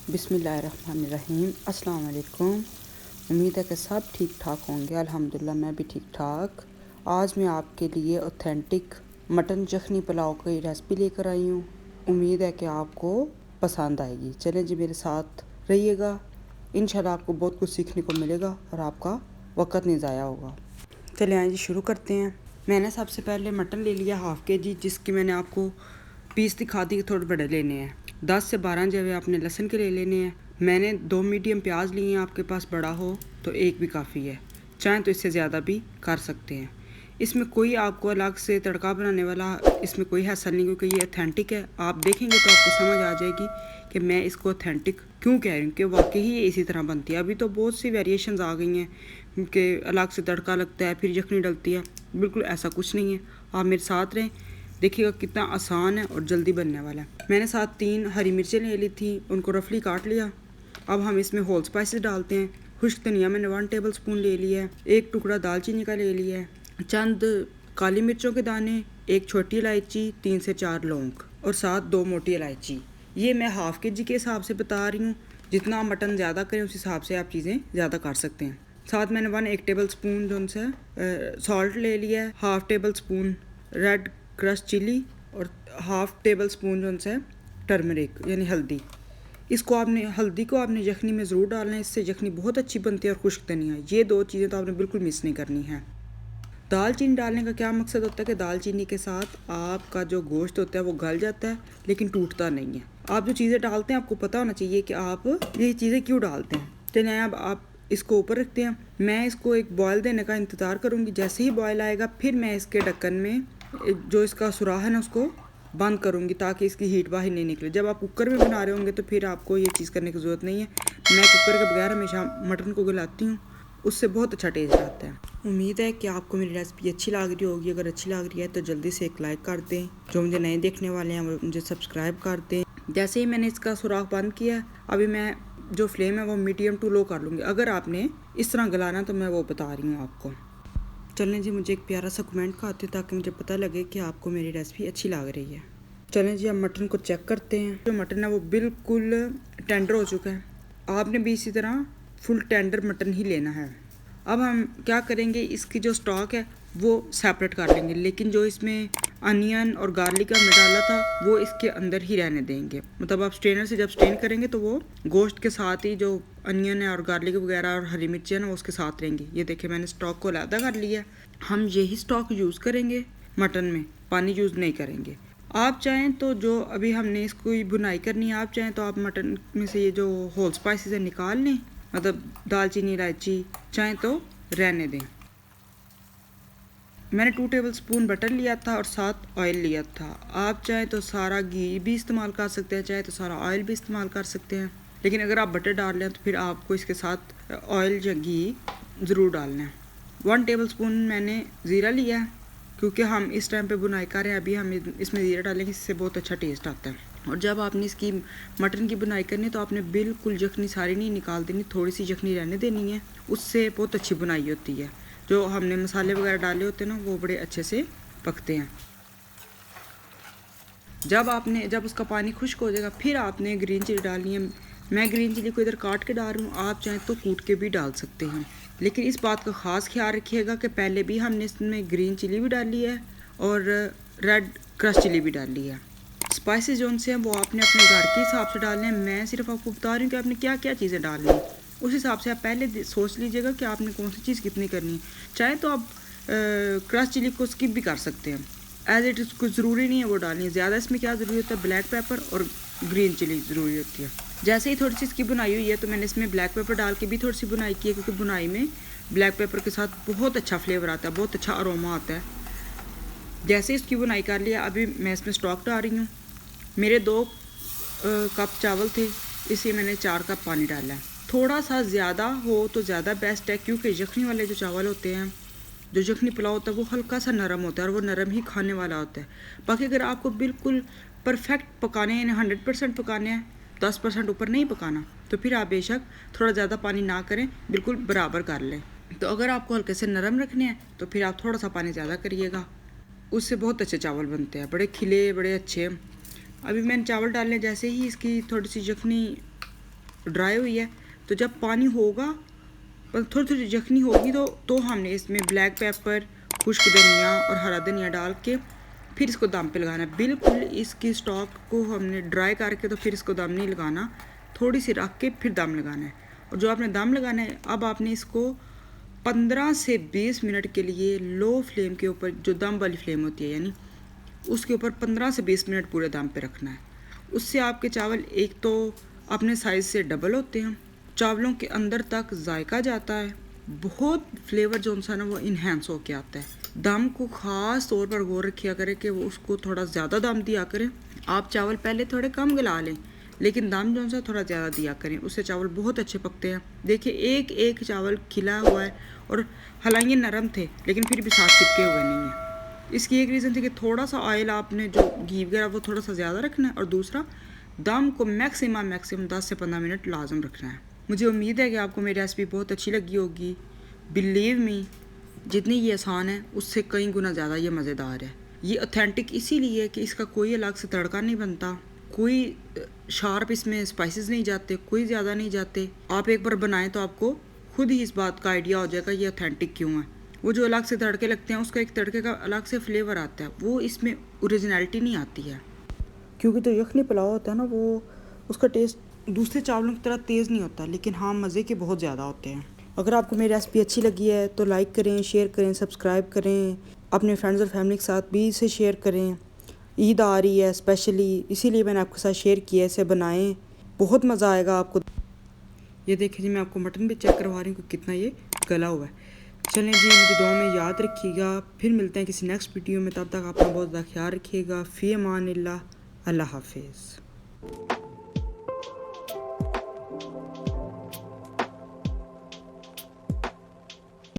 बिस्मिल्लाहिर्रहमानिर्रहीम। अस्सलाम वालेकुम। उम्मीद है कि सब ठीक ठाक होंगे। अल्हम्दुलिल्लाह मैं भी ठीक ठाक। आज मैं आपके लिए ऑथेंटिक मटन यखनी पुलाव की रेसिपी लेकर आई हूँ। उम्मीद है कि आपको पसंद आएगी। चलें जी, मेरे साथ रहिएगा। इंशाल्लाह आपको बहुत कुछ सीखने को मिलेगा और आपका वक़्त नहीं ज़ाया होगा। चलें आइए शुरू करते हैं। मैंने सबसे पहले मटन ले लिया हाफ़ kg, जिसकी मैंने आपको पीस दिखा दी। थोड़े बड़े लेने हैं। 10 से 12 जो है आपने लहसुन के ले लेने हैं। मैंने 2 मीडियम प्याज लिए हैं। आपके पास बड़ा हो तो एक भी काफ़ी है, चाहें तो इससे ज़्यादा भी कर सकते हैं। इसमें कोई आपको अलग से तड़का बनाने वाला इसमें कोई हैसल नहीं, क्योंकि ये ऑथेंटिक है। आप देखेंगे तो आपको समझ आ जाएगी कि मैं इसको ऑथेंटिक क्यों कह रही हूँ, कि वाकई ही ये इसी तरह बनती है। अभी तो बहुत सी वेरिएशंस आ गई हैं कि अलग से तड़का लगता है फिर यखनी डलती है। बिल्कुल ऐसा कुछ नहीं है। आप मेरे साथ रहें, देखिएगा कितना आसान है और जल्दी बनने वाला है। मैंने साथ 3 हरी मिर्चें ले ली थी, उनको रफली काट लिया। अब हम इसमें होल स्पाइसेस डालते हैं। खुश्क धनिया मैंने 1 टेबल स्पून ले लिया है। एक टुकड़ा दालचीनी का ले लिया है। चंद काली मिर्चों के दाने, एक छोटी इलायची, 3 से 4 लौंग और साथ 2 मोटी इलायची। ये मैं हाफ़ kg के हिसाब से बता रही हूँ। जितना आप मटन ज़्यादा करें उस हिसाब से आप चीज़ें ज़्यादा कर सकते हैं। साथ मैंने 1 टेबल स्पून जो उनसे सॉल्ट ले लिया है, half tablespoon red crush chili और हाफ़ टेबल स्पून जो उनसे टर्मरिक यानी हल्दी। इसको आपने हल्दी को आपने यखनी में ज़रूर डालना है, इससे यखनी बहुत अच्छी बनती है। और खुश्क धनिया, ये 2 चीज़ें तो आपने बिल्कुल मिस नहीं करनी है। दालचीनी डालने का क्या मकसद होता है कि दालचीनी के साथ आपका जो गोश्त होता है वो गल जाता है लेकिन टूटता नहीं है। आप जो चीज़ें डालते हैं आपको पता होना चाहिए कि आप ये चीज़ें क्यों डालते हैं। चलिए अब आप इसको ऊपर रखते हैं। मैं इसको एक बॉयल देने का इंतज़ार करूँगी। जैसे ही बॉयल आएगा फिर मैं इसके ढक्कन में जो इसका सुराख है ना उसको बंद करूँगी, ताकि इसकी हीट बाहर नहीं निकले। जब आप कुकर में बना रहे होंगे तो फिर आपको ये चीज़ करने की ज़रूरत नहीं है। मैं कुकर के बगैर हमेशा मटन को गलाती हूँ, उससे बहुत अच्छा टेस्ट आता है। उम्मीद है कि आपको मेरी रेसिपी अच्छी लग रही होगी। अगर अच्छी लग रही है तो जल्दी से एक लाइक कर दें। जो मुझे नए देखने वाले हैं वो मुझे सब्सक्राइब कर दें। जैसे ही मैंने इसका सुराख बंद किया, अभी मैं जो फ्लेम है वो मीडियम टू लो कर लूँगी। अगर आपने इस तरह गलाना तो मैं वो बता रही हूँ आपको। चलें जी, मुझे एक प्यारा सा कमेंट का आते ताकि मुझे पता लगे कि आपको मेरी रेसिपी अच्छी लग रही है। चलें जी, अब मटन को चेक करते हैं। जो मटन है वो बिल्कुल टेंडर हो चुका है। आपने भी इसी तरह फुल टेंडर मटन ही लेना है। अब हम क्या करेंगे, इसकी जो स्टॉक है वो सेपरेट कर लेंगे, लेकिन जो इसमें अनियन और गार्लिक हमने डाला था वो इसके अंदर ही रहने देंगे। मतलब आप स्ट्रेनर से जब स्ट्रेन करेंगे तो वो गोश्त के साथ ही जो अनियन है और गार्लिक वगैरह और हरी मिर्ची है ना वो उसके साथ रहेंगी। ये देखिए मैंने स्टॉक को अलग कर लिया। हम यही स्टॉक यूज़ करेंगे मटन में, पानी यूज़ नहीं करेंगे। आप चाहें तो जो अभी हमने इसको बुनाई करनी है, आप चाहें तो आप मटन में से ये जो होल स्पाइसेस है निकाल लें, मतलब दालचीनी इलायची, चाहें तो रहने दें। मैंने 2 टेबल स्पून बटर लिया था और साथ ऑयल लिया था। आप चाहें तो सारा घी भी इस्तेमाल कर सकते हैं, चाहे तो सारा ऑयल भी इस्तेमाल कर सकते हैं। लेकिन अगर आप बटर डाल लें तो फिर आपको इसके साथ ऑयल या घी ज़रूर डालना है। 1 टेबल स्पून मैंने ज़ीरा लिया है, क्योंकि हम इस टाइम पे बुनाई कर रहे हैं। अभी हम इसमें ज़ीरा डालेंगे, इससे बहुत अच्छा टेस्ट आता है। और जब आपने इसकी मटन की बुनाई करनी है तो आपने बिल्कुल यखनी सारी नहीं निकाल देनी, थोड़ी सी यखनी रहने देनी है। उससे बहुत अच्छी बुनाई होती है। जो हमने मसाले वगैरह डाले होते हैं ना वो बड़े अच्छे से पकते हैं। जब उसका पानी खुश्क हो जाएगा फिर आपने ग्रीन चिली डालनी है। मैं ग्रीन चिली को इधर काट के डाल रही हूँ, आप चाहें तो कूट के भी डाल सकते हैं। लेकिन इस बात का ख़ास ख्याल रखिएगा कि पहले भी हमने इसमें ग्रीन चिली भी डाली है और रेड क्रश चिली भी डाली है। स्पाइसेस जो उनसे हैं वो आपने अपने घर के हिसाब से डालने हैं। मैं सिर्फ आपको बता रही हूँ कि आपने क्या क्या चीज़ें डालनी है। उस हिसाब से आप पहले सोच लीजिएगा कि आपने कौन सी चीज़ कितनी करनी है। चाहे तो आप क्रश चिली को स्किप भी कर सकते हैं, एज इट इज़ कुछ ज़रूरी नहीं है वो डालनी है। ज़्यादा इसमें क्या ज़रूरी होता है, ब्लैक पेपर और ग्रीन चिली ज़रूरी होती है। जैसे ही थोड़ी सी इसकी बुनाई हुई है तो मैंने इसमें ब्लैक पेपर डाल के भी थोड़ी सी बुनाई की है, क्योंकि बुनाई में ब्लैक पेपर के साथ बहुत अच्छा फ्लेवर आता है, बहुत अच्छा अरोमा आता है। जैसे ही इसकी बुनाई कर लिया, अभी मैं इसमें स्टॉक डाल रही हूँ। मेरे 2 कप चावल थे, इसलिए मैंने 4 कप पानी डाला है। थोड़ा सा ज़्यादा हो तो ज़्यादा बेस्ट है, क्योंकि यखनी वाले जो चावल होते हैं, जो यखनी पुलाव होता है वो हल्का सा नरम होता है और वो नरम ही खाने वाला होता है। बाकी अगर आपको बिल्कुल परफेक्ट पकाने हैं, 100% पकाने हैं, 10% ऊपर नहीं पकाना, तो फिर आप बेशक थोड़ा ज़्यादा पानी ना करें, बिल्कुल बराबर कर लें। तो अगर आपको हल्के से नरम रखने हैं तो फिर आप थोड़ा सा पानी ज़्यादा करिएगा, उससे बहुत अच्छे चावल बनते हैं, बड़े खिले, बड़े अच्छे। अभी मैंने चावल डालने, जैसे ही इसकी थोड़ी सी यखनी ड्राई हुई है। तो जब पानी होगा पर थोड़ी थोड़ी यखनी होगी तो हमने इसमें ब्लैक पेपर, खुश्क धनिया और हरा धनिया डाल के फिर इसको दम पे लगाना है। बिल्कुल इसकी स्टॉक को हमने ड्राई करके तो फिर इसको दम नहीं लगाना, थोड़ी सी रख के फिर दम लगाना है। और जो आपने दम लगाना है, अब आपने इसको 15 से 20 मिनट के लिए लो फ्लेम के ऊपर, जो दम वाली फ्लेम होती है यानी उसके ऊपर 15 से 20 मिनट पूरे दम पे रखना है। उससे आपके चावल एक तो अपने साइज़ से डबल होते हैं, चावलों के अंदर तक जायका जाता है, बहुत फ्लेवर जो सा ना वो इन्हेंस होके आता है। दम को ख़ास तौर पर गौर रखिया करें कि वो उसको थोड़ा ज़्यादा दम दिया करें। आप चावल पहले थोड़े कम गला लें, लेकिन दम जो सा थोड़ा ज़्यादा दिया करें, उससे चावल बहुत अच्छे पकते हैं। देखिए एक एक चावल खिला हुआ है और हालांकि नरम थे लेकिन फिर भी साथ चिपके हुए नहीं है। इसकी एक रीज़न थी कि थोड़ा सा ऑयल आपने जो घी वगैरह वो थोड़ा सा ज़्यादा रखना है, और दूसरा दम को मैक्सिमम 10 से 15 मिनट लाजम रखना है। मुझे उम्मीद है कि आपको मेरी रेसिपी बहुत अच्छी लगी होगी। बिलीव मी, जितनी ये आसान है उससे कई गुना ज़्यादा ये मज़ेदार है। ये ऑथेंटिक इसीलिए है कि इसका कोई अलग से तड़का नहीं बनता, कोई शार्प इसमें स्पाइसेस नहीं जाते, कोई ज़्यादा नहीं जाते। आप एक बार बनाएं तो आपको खुद ही इस बात का आइडिया हो जाएगा ये ऑथेंटिक क्यों है। वो जो अलग से तड़के लगते हैं उसका एक तड़के का अलग से फ्लेवर आता है, वो इसमें ओरिजिनलिटी नहीं आती है। क्योंकि तो यखनी पुलाव होता है ना, वो उसका टेस्ट दूसरे चावलों की तरह तेज़ नहीं होता, लेकिन हाँ मज़े के बहुत ज़्यादा होते हैं। अगर आपको मेरी रेसिपी अच्छी लगी है तो लाइक करें, शेयर करें, सब्सक्राइब करें, अपने फ्रेंड्स और फैमिली के साथ भी इसे शेयर करें। ईद आ रही है स्पेशली, इसीलिए मैंने आपके साथ शेयर किया। इसे बनाएं, बहुत मज़ा आएगा आपको। ये देखिए जी, मैं आपको मटन भी चेक करवा रही हूँ कि कितना ये गला हुआ है। चलें जी, मुझे दुआ में याद रखिएगा। फिर मिलते हैं किसी नेक्स्ट वीडियो में, तब तक अपना बहुत ज़्यादा ख्याल रखिएगा। फ़ी अमान अल्लाह, अल्लाह हाफिज़।